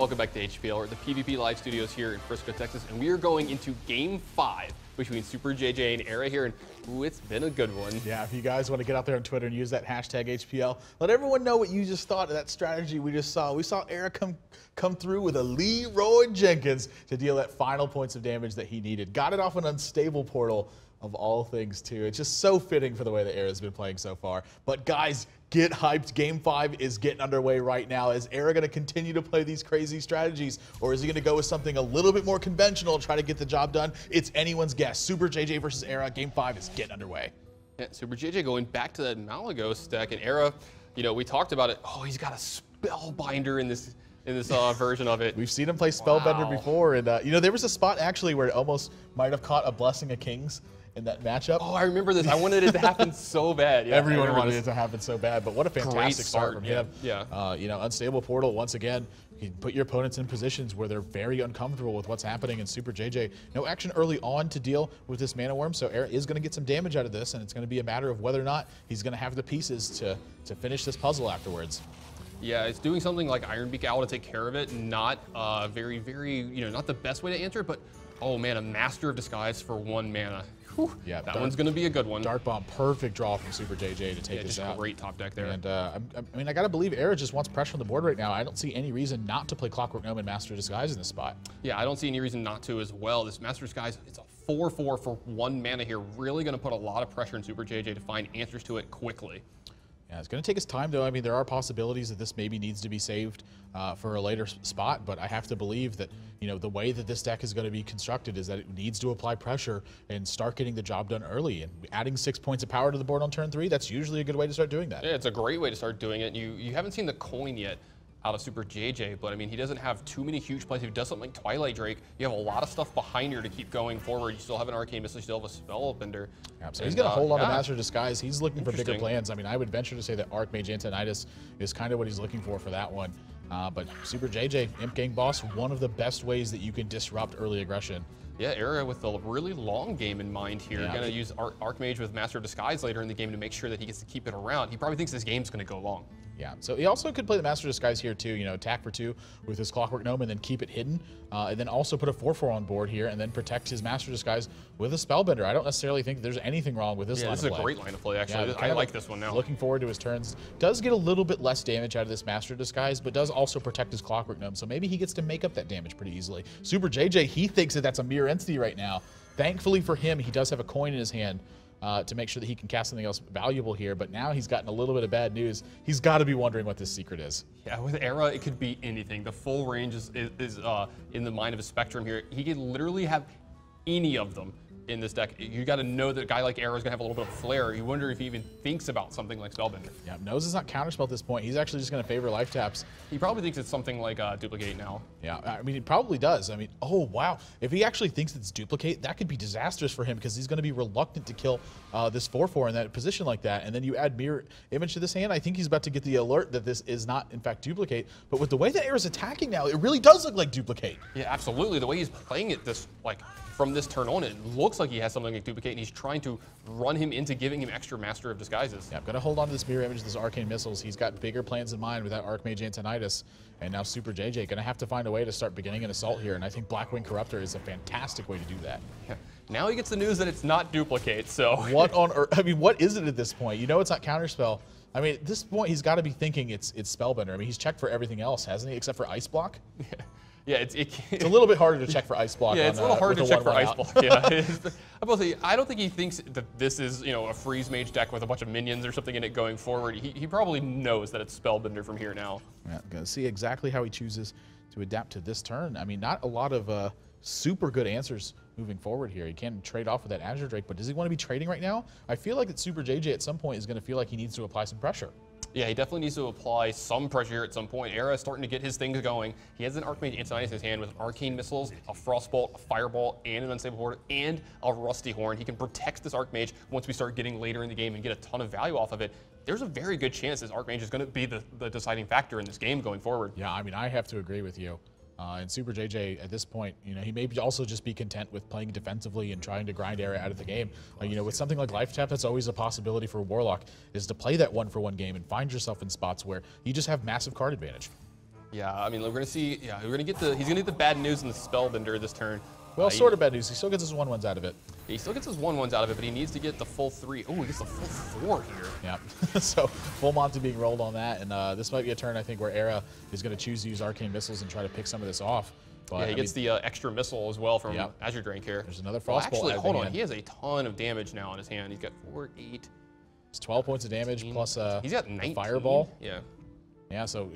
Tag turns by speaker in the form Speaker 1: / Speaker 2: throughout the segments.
Speaker 1: Welcome back to HPL. We're at the PvP Live Studios here in Frisco, Texas, and we are going into Game 5 between Super JJ and Era here, and ooh, it's been a good one.
Speaker 2: Yeah, if you guys want to get out there on Twitter and use that hashtag HPL, let everyone know what you just thought of that strategy we just saw. We saw Era come through with a Leroy Jenkins to deal that final points of damage that he needed. Got it off an unstable portal of all things, too. It's just so fitting for the way that Era's been playing so far. But guys, get hyped. Game 5 is getting underway right now. Is Era going to continue to play these crazy strategies, or is he going to go with something a little bit more conventional and try to get the job done? It's anyone's guess. Super JJ versus Era. Game 5 is getting underway.
Speaker 1: Yeah, Super JJ going back to that Malygos deck, and Era, you know, we talked about it. Oh, he's got a Spellbinder in this version of it.
Speaker 2: We've seen him play Spellbinder before, and you know, there was a spot actually where it almost might have caught a Blessing of Kings in that matchup.
Speaker 1: Oh, I remember this. I wanted it to happen so bad. Yeah,
Speaker 2: everyone wanted it to happen so bad, but what a fantastic start from him.
Speaker 1: Yeah.
Speaker 2: You know, unstable portal once again. You can put your opponents in positions where they're very uncomfortable with what's happening in Super JJ. No action early on to deal with this Mana Worm, so Era is going to get some damage out of this, and it's going to be a matter of whether or not he's going to have the pieces to finish this puzzle afterwards.
Speaker 1: Yeah, it's doing something like Ironbeak Owl to take care of it. Not very, you know, not the best way to answer it, but oh man, a Master of Disguise for 1 mana. Whew, yeah, that one's going to be a good one.
Speaker 2: Dart Bomb, perfect draw from Super JJ to take this out.
Speaker 1: Great top deck there.
Speaker 2: And I mean, I got to believe Era just wants pressure on the board right now. I don't see any reason not to play Clockwork Gnome and Master of Disguise in this spot.
Speaker 1: Yeah, I don't see any reason not to as well. This Master of Disguise, it's a 4/4 for 1 mana here. Really going to put a lot of pressure in Super JJ to find answers to it quickly.
Speaker 2: Yeah, it's going to take us time, though. I mean, there are possibilities that this maybe needs to be saved for a later spot, but I have to believe that, you know, the way that this deck is going to be constructed is that it needs to apply pressure and start getting the job done early. And adding 6 points of power to the board on turn 3, that's usually a good way to start doing that.
Speaker 1: Yeah, it's a great way to start doing it. You haven't seen the coin yet out of Super JJ, but I mean, he doesn't have too many huge plays. If he does something like Twilight Drake, you have a lot of stuff behind here to keep going forward. You still have an Arcane Missile, you still have a Spellbinder.
Speaker 2: Yeah, so he's going to hold on to Master of Disguise. He's looking for bigger plans. I mean, I would venture to say that Archmage Antonidas is kind of what he's looking for that one. But Super JJ, Imp Gang Boss, one of the best ways that you can disrupt early aggression. Yeah,
Speaker 1: Era with a really long game in mind here. Going to use Archmage with Master of Disguise later in the game to make sure that he gets to keep it around. He probably thinks this game's going to go long.
Speaker 2: Yeah, so he also could play the Master of Disguise here too, you know, attack for 2 with his Clockwork Gnome and then keep it hidden, and then also put a 4/4 on board here and then protect his Master of Disguise with a Spellbinder. I don't necessarily think there's anything wrong with this line of play.
Speaker 1: This is a great line of play, actually. Yeah, I like this one now.
Speaker 2: Looking forward to his turns. Does get a little bit less damage out of this Master of Disguise, but does also protect his Clockwork Gnome, so maybe he gets to make up that damage pretty easily. Super JJ, he thinks that that's a mirror entity right now. Thankfully for him, he does have a coin in his hand to make sure that he can cast something else valuable here, but now he's gotten a little bit of bad news. He's got to be wondering what this secret is.
Speaker 1: Yeah, with Era, it could be anything. The full range is in the mind of a Spectrum here. He could literally have any of them in this deck. You got to know that a guy like Era is going to have a little bit of flair. You wonder if he even thinks about something like Spellbinder.
Speaker 2: Yeah, knows it's not counterspell at this point. He's actually just going to favor life taps.
Speaker 1: He probably thinks it's something like Duplicate now.
Speaker 2: Yeah, I mean, he probably does. I mean, oh, wow. If he actually thinks it's Duplicate, that could be disastrous for him because he's going to be reluctant to kill this 4/4 in that position like that. And then you add Mirror Image to this hand. I think he's about to get the alert that this is not, in fact, Duplicate. But with the way that Era's attacking now, it really does look like Duplicate.
Speaker 1: Yeah, absolutely. The way he's playing it from this turn on, it looks like he has something like Duplicate, and he's trying to run him into giving him extra Master of Disguises.
Speaker 2: Yeah, I'm going to hold on to this Mirror Image, this Arcane Missiles. He's got bigger plans in mind with that Archmage Antonidas, and now Super JJ going to have to find a way to start beginning an assault here, and I think Blackwing Corruptor is a fantastic way to do that.
Speaker 1: Yeah. Now he gets the news that it's not Duplicate, so...
Speaker 2: What on earth? I mean, what is it at this point? You know it's not Counterspell. I mean, at this point, he's got to be thinking it's Spellbinder. I mean, he's checked for everything else, hasn't he, except for Ice Block?
Speaker 1: Yeah. Yeah, it's
Speaker 2: a little bit harder to check for Ice Block.
Speaker 1: Yeah, it's a little harder to check for Ice Block. Yeah, I don't think he thinks that this is, you know, a Freeze Mage deck with a bunch of minions or something in it going forward. He probably knows that it's Spellbinder from here now.
Speaker 2: Yeah, gonna see exactly how he chooses to adapt to this turn. I mean, not a lot of super good answers moving forward here. He can trade off with that Azure Drake, but does he want to be trading right now? I feel like that Super JJ at some point is going to feel like he needs to apply some pressure.
Speaker 1: Yeah, he definitely needs to apply some pressure here at some point. Era is starting to get his things going. He has an Archmage Antonidas in his hand with Arcane Missiles, a Frostbolt, a Fireball, and an Unstable Portal, and a Rusty Horn. He can protect this Archmage once we start getting later in the game and get a ton of value off of it. There's a very good chance this Archmage is going to be the deciding factor in this game going forward.
Speaker 2: Yeah, I mean, I have to agree with you. And Super JJ, at this point, you know, he may also just be content with playing defensively and trying to grind Era out of the game. You know, with something like Life Tap, that's always a possibility for Warlock, is to play that 1-for-1 game and find yourself in spots where you just have massive card advantage.
Speaker 1: Yeah, I mean, we're gonna see. Yeah, we're gonna get the. He's gonna get the bad news in the Spellbender this turn.
Speaker 2: Well, sort of bad news. He still gets his 1/1s out of it.
Speaker 1: He still gets his 1/1s out of it, but he needs to get the full 3. Oh, he gets the full 4 here.
Speaker 2: Yeah. So full Monty being rolled on that, and this might be a turn I think where Era is going to choose to use Arcane Missiles and try to pick some of this off. But,
Speaker 1: yeah, he gets the extra missile as well from
Speaker 2: Yep.
Speaker 1: Azure Drake here.
Speaker 2: There's another
Speaker 1: Well,
Speaker 2: Frostbolt.
Speaker 1: actually,
Speaker 2: out of
Speaker 1: hold
Speaker 2: the
Speaker 1: on.
Speaker 2: hand.
Speaker 1: He has a ton of damage now in his hand. He's got 4, 8.
Speaker 2: It's 12 points of damage plus
Speaker 1: He's got 19.
Speaker 2: Fireball.
Speaker 1: Yeah.
Speaker 2: Yeah, so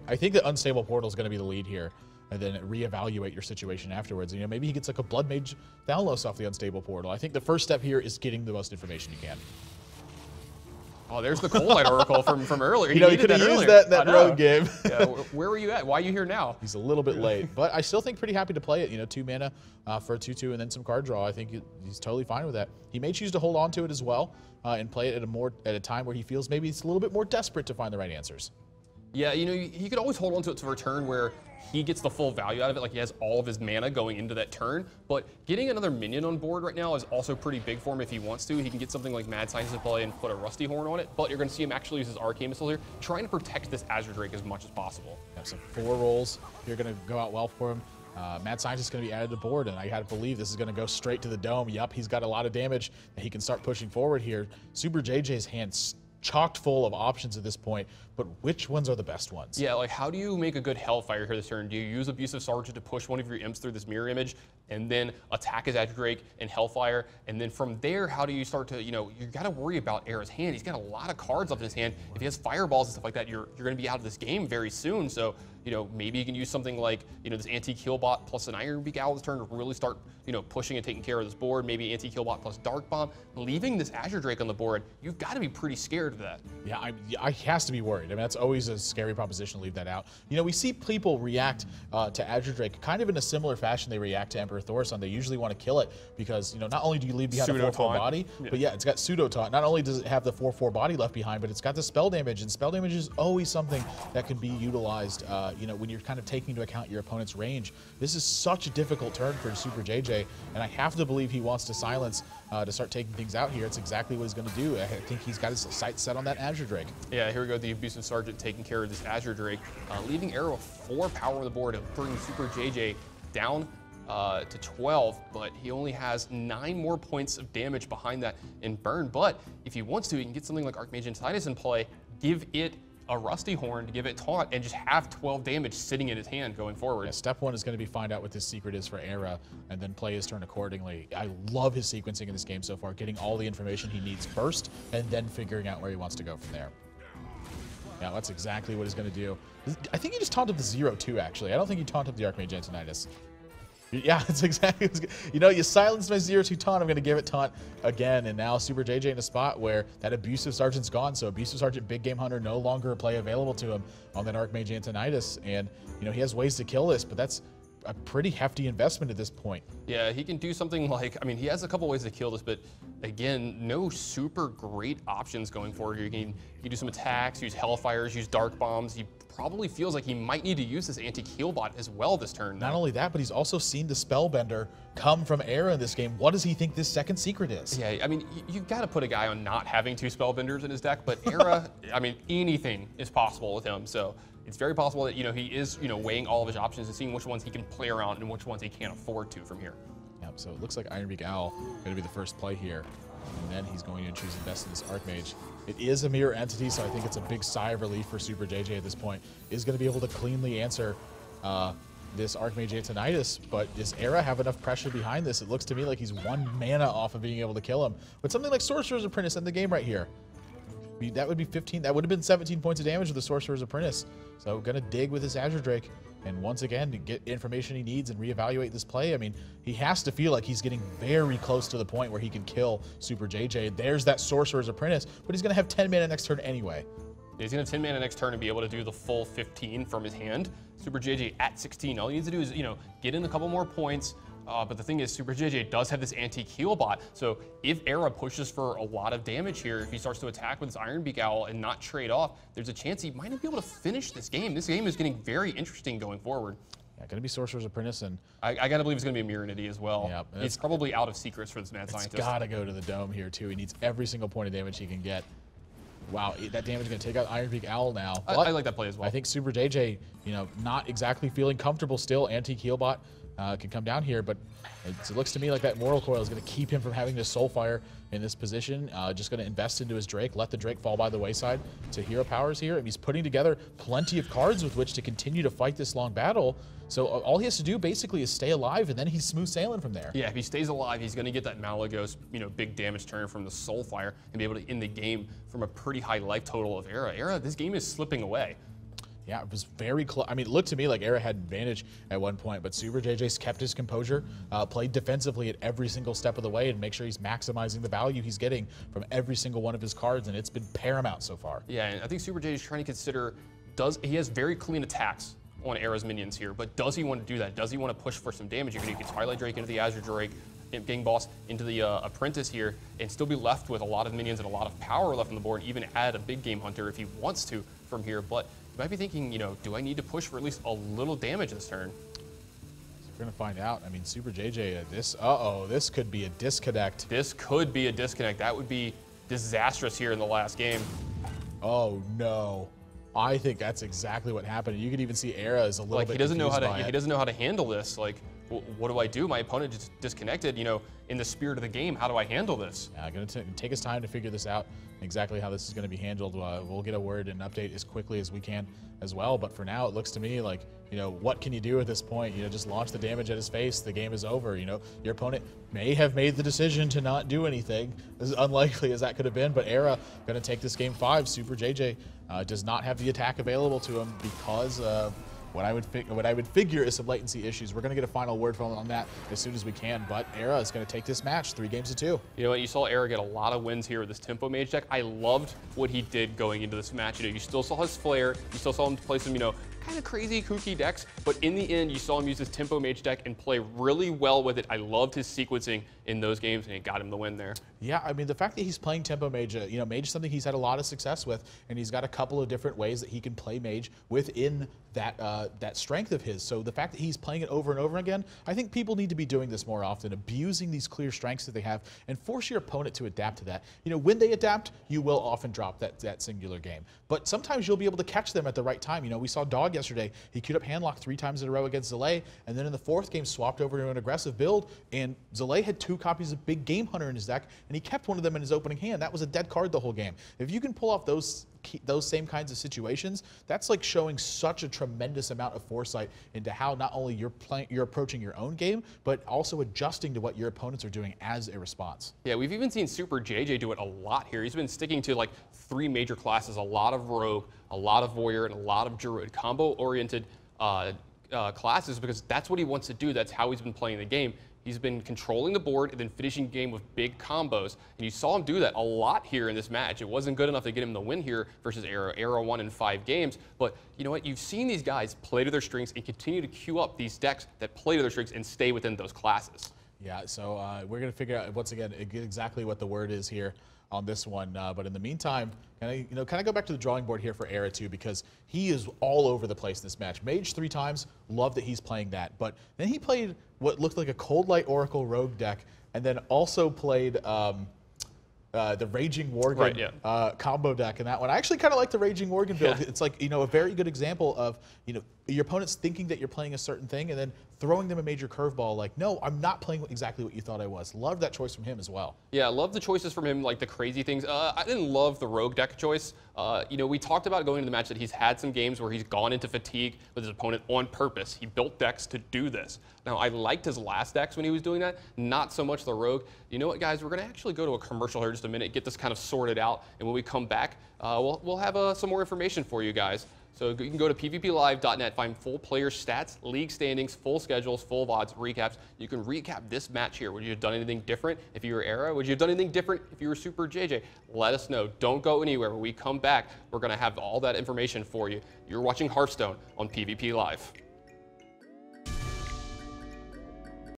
Speaker 2: I think the Unstable Portal is going to be the lead here, and then reevaluate your situation afterwards. You know, maybe he gets like a Blood Mage Thalos off the Unstable Portal. I think the first step here is getting the most information you can.
Speaker 1: Oh, there's the Cold Light Oracle from earlier.
Speaker 2: You know, he could have used that in that road game.
Speaker 1: Yeah, where were you at? Why are you here now?
Speaker 2: He's a little bit late, but I still think pretty happy to play it. You know, 2 mana for a 2/2 and then some card draw. I think he's totally fine with that. He may choose to hold on to it as well and play it at a time where he feels maybe it's a little bit more desperate to find the right answers.
Speaker 1: Yeah, you know, he could always hold on to it to a turn where he gets the full value out of it, like he has all of his mana going into that turn. But getting another minion on board right now is also pretty big for him if he wants to. He can get something like Mad Scientist to play and put a Rusty Horn on it, but you're going to see him actually use his Arcane Missile here, trying to protect this Azure Drake as much as possible.
Speaker 2: Yeah, so 4 rolls. You're going to go out well for him. Mad Scientist is going to be added to board, and I got to believe this is going to go straight to the dome. Yup, he's got a lot of damage, and he can start pushing forward here. Super JJ's hand's chocked full of options at this point, but which ones are the best ones?
Speaker 1: Yeah, like how do you make a good Hellfire here this turn? Do you use Abusive Sergeant to push one of your imps through this mirror image and then attack his Azure Drake and Hellfire? And then from there, how do you start to, you know, you got to worry about Era's hand. He's got a lot of cards up in his hand. If he has Fireballs and stuff like that, you're going to be out of this game very soon. So, you know, maybe you can use something like, you know, this Anti-Killbot plus an Ironbeak Owl this turn to really start, you know, pushing and taking care of this board. Maybe Anti-Killbot plus Dark Bomb. Leaving this Azure Drake on the board, you've got to be pretty scared of that.
Speaker 2: Yeah, I has to be worried. I mean, that's always a scary proposition to leave that out. You know, we see people react to Azure Drake kind of in a similar fashion they react to Emperor Thaurissan. They usually want to kill it because, you know, not only do you leave behind a 4/4 body, but yeah, it's got pseudo taunt. Not only does it have the 4/4 body left behind, but it's got the spell damage, and spell damage is always something that can be utilized, you know, when you're kind of taking into account your opponent's range. This is such a difficult turn for Super JJ, and I have to believe he wants to silence to start taking things out here. It's exactly what he's going to do. I think he's got his sights set on that Azure Drake.
Speaker 1: Yeah, here we go. The Abusive Sergeant taking care of this Azure Drake, leaving Arrow 4 power on the board and bringing Super JJ down to 12, but he only has 9 more points of damage behind that in burn. But if he wants to, he can get something like Archmage Tinnitus in play, give it a Rusty Horn to give it taunt, and just have 12 damage sitting in his hand going forward.
Speaker 2: Yeah, step 1 is going to be find out what this secret is for Era, and then play his turn accordingly. I love his sequencing in this game so far, getting all the information he needs first, and then figuring out where he wants to go from there. Yeah, that's exactly what he's going to do. I think he just taunted the 0-2, actually. I don't think he taunted the Archmage Antonidas. Yeah, it's exactly. You know, you silenced my 0-2 taunt. I'm going to give it taunt again, and now Super JJ in a spot where that Abusive Sergeant's gone. So Abusive Sergeant, Big Game Hunter, no longer a play available to him on that Archmage Antonidas, and you know he has ways to kill this, but that's a pretty hefty investment at this point.
Speaker 1: Yeah, he can do something like, I mean, he has a couple ways to kill this, but again, no super great options going forward here. You can do some attacks, use Hellfires, use Dark Bombs. He probably feels like he might need to use this Anti-Killbot as well this turn.
Speaker 2: Not only that, but he's also seen the Spellbender come from Era in this game. What does he think this second secret is?
Speaker 1: Yeah, I mean, you've got to put a guy on not having 2 Spellbenders in his deck, but Era, I mean, anything is possible with him. So it's very possible that, you know, he is, you know, weighing all of his options and seeing which ones he can play around and which ones he can't afford to from here.
Speaker 2: Yep, so it looks like Ironbeak Owl going to be the first play here. And then he's going to choose Invest in this Archmage. It is a mirror entity, so I think it's a big sigh of relief for Super JJ at this point. Is going to be able to cleanly answer this Archmage Antonidas, but does Era have enough pressure behind this? It looks to me like he's 1 mana off of being able to kill him. But something like Sorcerer's Apprentice in the game right here. That would be 15. That would have been 17 points of damage with the Sorcerer's Apprentice. So going to dig with his Azure Drake. And once again, to get information he needs and reevaluate this play. I mean, he has to feel like he's getting very close to the point where he can kill Super JJ. There's that Sorcerer's Apprentice, but he's going to have 10 mana next turn anyway.
Speaker 1: He's going to 10 mana next turn and be able to do the full 15 from his hand. Super JJ at 16. All he needs to do is, you know, get in a couple more points. But the thing is, Super JJ does have this Anti-Killbot, so if Era pushes for a lot of damage here, if he starts to attack with his Ironbeak Owl and not trade off, there's a chance he might not be able to finish this game. This game is getting very interesting going forward.
Speaker 2: Yeah, going to be Sorcerer's Apprentice, and
Speaker 1: I got to believe it's going to be a Mirror Entity as well.
Speaker 2: Yep,
Speaker 1: it's probably out of secrets for this Mad Scientist.
Speaker 2: It's got to go to the dome here, too. He needs every single point of damage he can get. Wow, that damage is going to take out Iron Beak Owl now.
Speaker 1: I like that play as well.
Speaker 2: I think Super JJ, not exactly feeling comfortable still. Anti-Keelbot can come down here, but it looks to me like that Mortal Coil is going to keep him from having to Soulfire in this position. Just going to invest into his Drake, let the Drake fall by the wayside to hero powers here. And he's putting together plenty of cards with which to continue to fight this long battle. So all he has to do basically is stay alive, and then he's smooth sailing from there.
Speaker 1: Yeah, if he stays alive, he's going to get that Malagos, big damage turn from the Soulfire and be able to end the game from a pretty high life total of Era. Era, this game is slipping away.
Speaker 2: Yeah, it was very close. I mean, it looked to me like Era had advantage at one point, but Super JJ's kept his composure, played defensively at every single step of the way, and make sure he's maximizing the value he's getting from every single one of his cards, and it's been paramount so far.
Speaker 1: Yeah, and I think Super JJ is trying to consider, he has very clean attacks on Era's minions here, but does he want to do that? Does he want to push for some damage? You're going to get Twilight Drake into the Azure Drake, Gang Boss into the Apprentice here, and still be left with a lot of minions and a lot of power left on the board, even add a big Game Hunter if he wants to from here. But you might be thinking, do I need to push for at least a little damage this turn?
Speaker 2: We're going to find out. I mean, Super JJ, this could be a disconnect.
Speaker 1: This could be a disconnect. That would be disastrous here in the last game.
Speaker 2: Oh, no. I think that's exactly what happened. You could even see Era is a little bit
Speaker 1: he doesn't know how to.
Speaker 2: by it.
Speaker 1: He doesn't know how to handle this. Like, what do I do? My opponent just disconnected. In the spirit of the game, how do I handle this?
Speaker 2: Yeah, going to take his time to figure this out. Exactly how this is going to be handled. We'll get a word and update as quickly as we can as well. But for now, it looks to me like what can you do at this point? Just launch the damage at his face. The game is over. Your opponent may have made the decision to not do anything, as unlikely as that could have been. But Era going to take this game 5. Super JJ does not have the attack available to him because what I would figure is some latency issues. We're going to get a final word from him on that as soon as we can, but Era is going to take this match 3 games to 2.
Speaker 1: You know what? You saw Era get a lot of wins here with this Tempo Mage deck. I loved what he did going into this match. You still saw his Flare. You still saw him play some, kind of crazy, kooky decks, but in the end, you saw him use his Tempo Mage deck and play really well with it. I loved his sequencing in those games, and it got him the win there.
Speaker 2: Yeah, I mean, the fact that he's playing Tempo Mage, Mage is something he's had a lot of success with, and he's got a couple of different ways that he can play Mage within that strength of his. So the fact that he's playing it over and over again, I think people need to be doing this more often, abusing these clear strengths that they have, and force your opponent to adapt to that. When they adapt, you will often drop that singular game. But sometimes you'll be able to catch them at the right time. We saw Dog yesterday. He queued up Handlock 3 times in a row against Zalae, and then in the 4th game swapped over to an aggressive build, and Zalae had 2 copies of Big Game Hunter in his deck, and he kept one of them in his opening hand. That was a dead card the whole game. If you can pull off those same kinds of situations, that's like showing such a tremendous amount of foresight into how not only you're approaching your own game, but also adjusting to what your opponents are doing as a response.
Speaker 1: Yeah, we've even seen Super JJ do it a lot here. He's been sticking to like 3 major classes, a lot of Rogue, a lot of Warrior, and a lot of Druid, combo-oriented classes, because that's what he wants to do. That's how he's been playing the game. He's been controlling the board and then finishing the game with big combos. And you saw him do that a lot here in this match. It wasn't good enough to get him the win here versus Era. Era won in 5 games. But you know what? You've seen these guys play to their strengths and continue to queue up these decks that play to their strengths and stay within those classes.
Speaker 2: Yeah, so we're going to figure out, once again, exactly what the word is here on this one. But in the meantime, kind of go back to the drawing board here for Era too, because he is all over the place in this match. Mage 3 times, love that he's playing that. But then he played what looked like a Cold Light Oracle Rogue deck, and then also played the Raging Worgen
Speaker 1: right, yeah.
Speaker 2: Combo deck in that one. I actually kind of like the Raging Worgen build. Yeah. It's like, a very good example of, your opponent's thinking that you're playing a certain thing and then throwing them a major curveball like, no, I'm not playing exactly what you thought I was. Love that choice from him as well.
Speaker 1: Yeah, I love the choices from him, like the crazy things. I didn't love the Rogue deck choice. We talked about going into the match that he's had some games where he's gone into fatigue with his opponent on purpose. He built decks to do this. Now, I liked his last decks when he was doing that, not so much the Rogue. You know what, guys? We're going to actually go to a commercial here in just a minute, get this kind of sorted out, and when we come back, we'll have some more information for you guys. So you can go to pvplive.net, find full player stats, league standings, full schedules, full VODs, recaps. You can recap this match here. Would you have done anything different if you were Era? Would you have done anything different if you were Super JJ? Let us know. Don't go anywhere. When we come back, we're going to have all that information for you. You're watching Hearthstone on PvP Live.